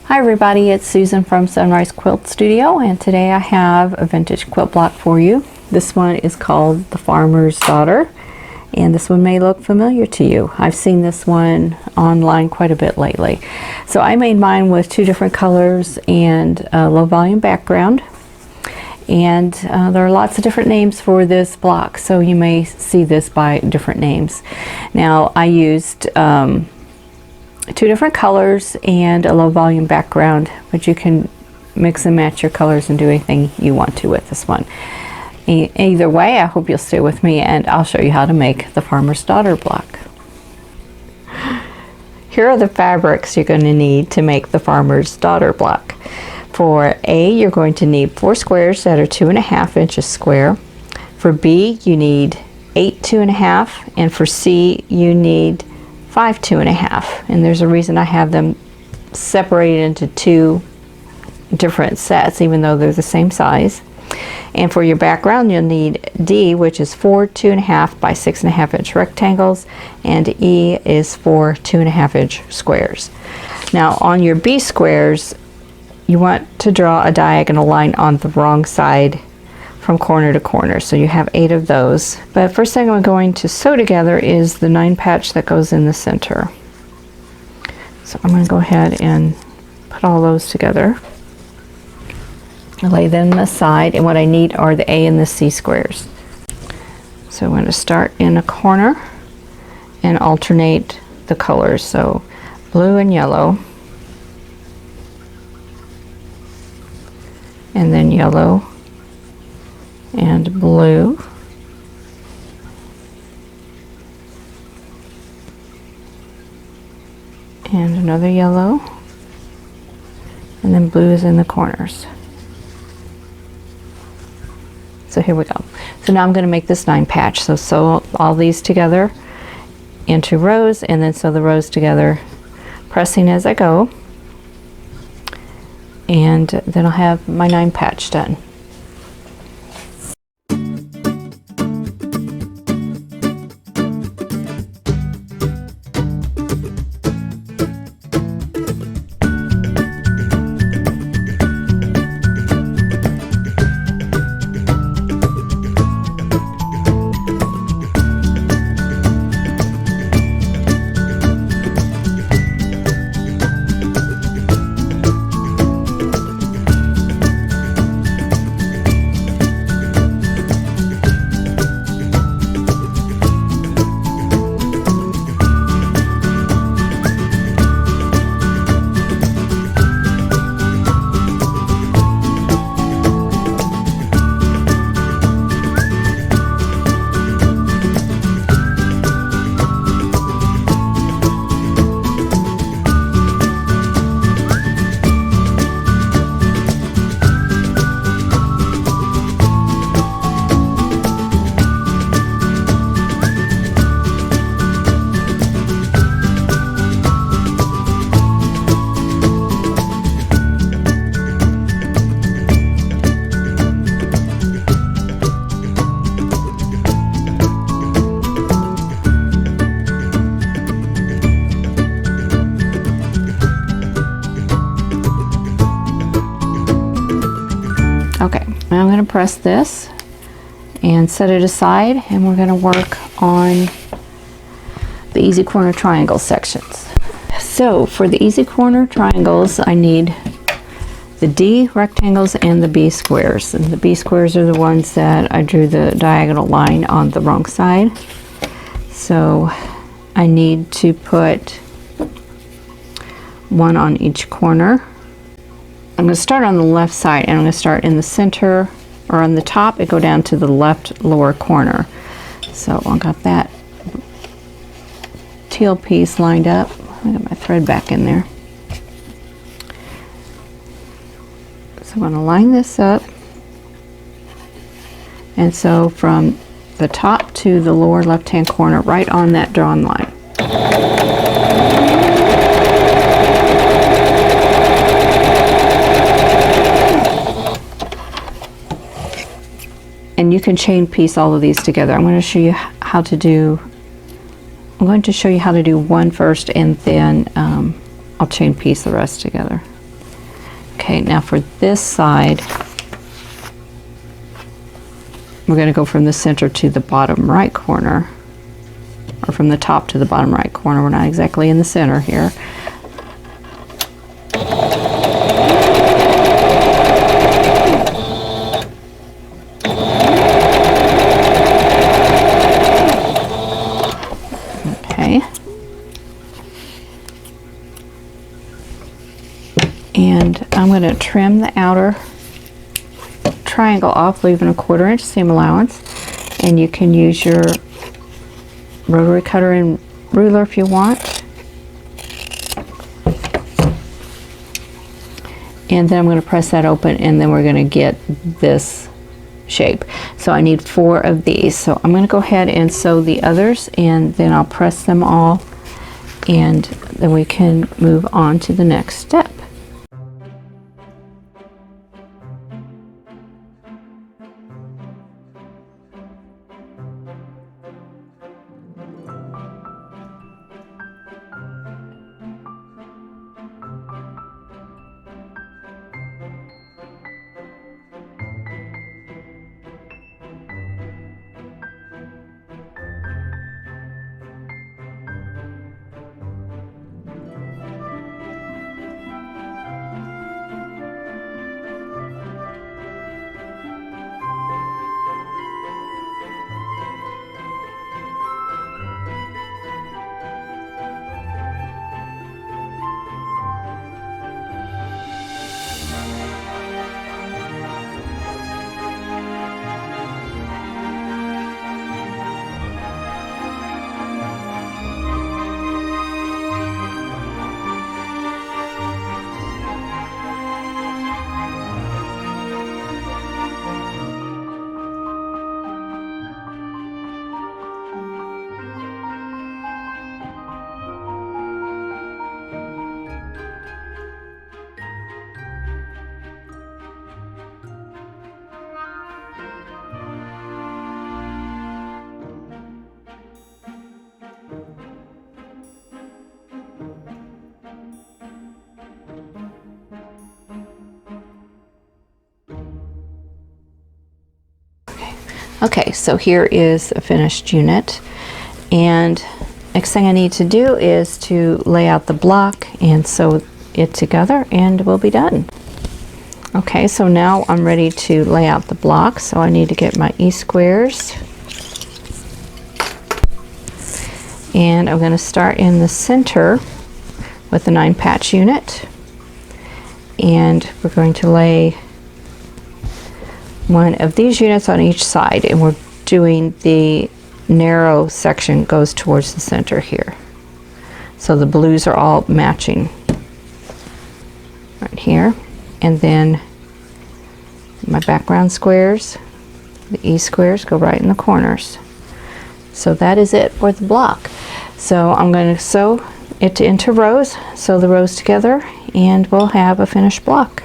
Hi everybody, it's Susan from Sunrise Quilt Studio, and today I have a vintage quilt block for you. This one is called The Farmer's Daughter, and this one may look familiar to you. I've seen this one online quite a bit lately. So I made mine with two different colors and a low volume background, and there are lots of different names for this block, so you may see this by different names. Now I used two different colors and a low volume background, but you can mix and match your colors and do anything you want to with this one. Either way, I hope you'll stay with me and I'll show you how to make the Farmer's Daughter block. Here are the fabrics you're going to need to make the Farmer's Daughter block. For A, you're going to need 4 squares that are 2.5 inches square. For B, you need 8 2.5, and for C, you need 5 2.5, and there's a reason I have them separated into two different sets even though they're the same size. And for your background, you'll need D, which is 4 2.5 by 6.5 inch rectangles, and E is 4 2.5 inch squares. Now on your B squares, you want to draw a diagonal line on the wrong side from corner to corner, so you have 8 of those. But first thing I'm going to sew together is the 9 patch that goes in the center. So I'm going to go ahead and put all those together, lay them aside, and what I need are the A and the C squares. So I'm going to start in a corner and alternate the colors, so blue and yellow, and then yellow and blue, and another yellow, and then blue is in the corners. So here we go. So now I'm going to make this 9 patch. So sew all these together into rows, and then sew the rows together, pressing as I go, and then I'll have my 9 patch done. Okay, now I'm going to press this and set it aside, and we're going to work on the easy corner triangle sections. So for the easy corner triangles, I need the D rectangles and the B squares. And the B squares are the ones that I drew the diagonal line on the wrong side. So I need to put one on each corner. I'm going to start on the left side, and I'm going to start in the center or on the top and go down to the left lower corner. So I've got that teal piece lined up. I got my thread back in there. So I'm going to line this up, and so from the top to the lower left hand corner, right on that drawn line. And you can chain piece all of these together. I'm going to show you how to do one first, and then I'll chain piece the rest together. Okay, now for this side, we're going to go from the center to the bottom right corner, or from the top to the bottom right corner. We're not exactly in the center here. Okay. And I'm going to trim the outer triangle off, leaving a 1/4 inch seam allowance, and you can use your rotary cutter and ruler if you want. And then I'm going to press that open, and then we're going to get this shape. So I need 4 of these. So I'm going to go ahead and sew the others, and then I'll press them all, and then we can move on to the next step. Okay, so here is a finished unit, and next thing I need to do is to lay out the block and sew it together, and we'll be done. Okay, so now I'm ready to lay out the block, so I need to get my E-squares, and I'm going to start in the center with the 9-patch unit, and we're going to lay one of these units on each side, and we're doing the narrow section goes towards the center here. So the blues are all matching right here, and then my background squares, the E-squares, go right in the corners. So that is it for the block. So I'm going to sew it into rows, sew the rows together, and we'll have a finished block.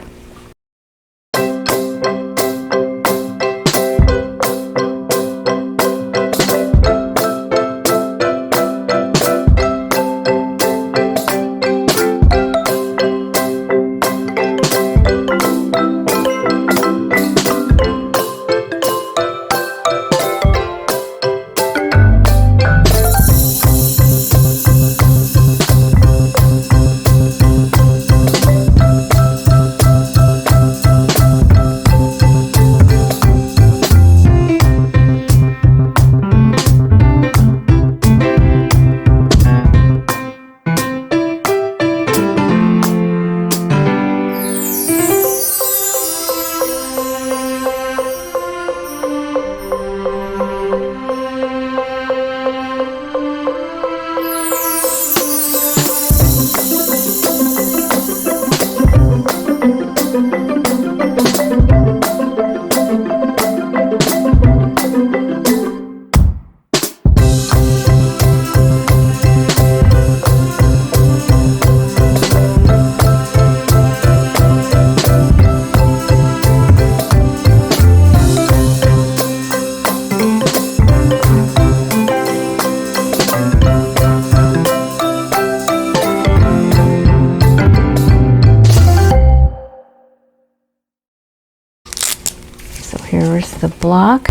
here's the block.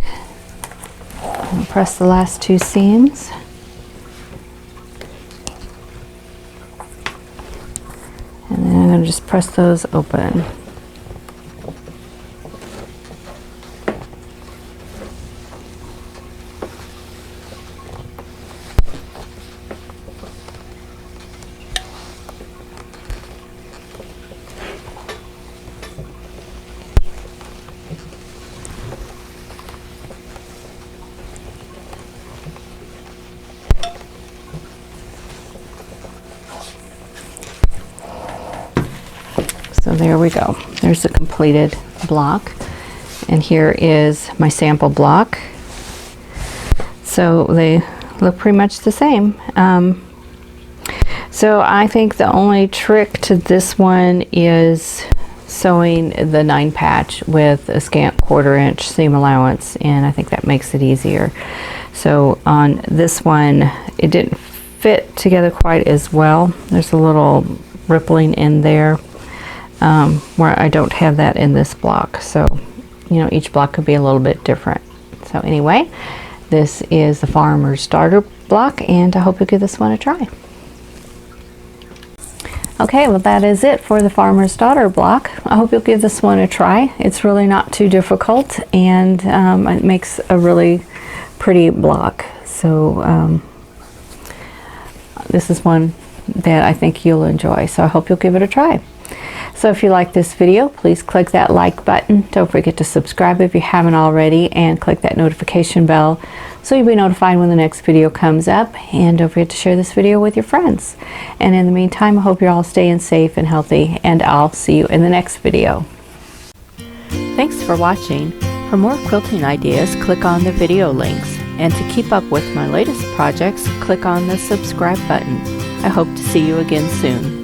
I'll press the last two seams. And then I'm going to just press those open. So there we go. There's the completed block. And here is my sample block. So they look pretty much the same. So I think the only trick to this one is sewing the 9 patch with a scant 1/4 inch seam allowance, and I think that makes it easier. So on this one, it didn't fit together quite as well. There's a little rippling in there. Where I don't have that in this block, so you know, each block could be a little bit different. So anyway, this is the Farmer's Starter block, and I hope you'll give this one a try. Okay, well that is it for the Farmer's Daughter block. I hope you'll give this one a try. It's really not too difficult, and it makes a really pretty block. So this is one that I think you'll enjoy, so I hope you'll give it a try. So if you like this video, please click that like button. Don't forget to subscribe if you haven't already, and click that notification bell so you'll be notified when the next video comes up. And don't forget to share this video with your friends. And in the meantime, I hope you're all staying safe and healthy, and I'll see you in the next video. Thanks for watching. For more quilting ideas, click on the video links. And to keep up with my latest projects, click on the subscribe button. I hope to see you again soon.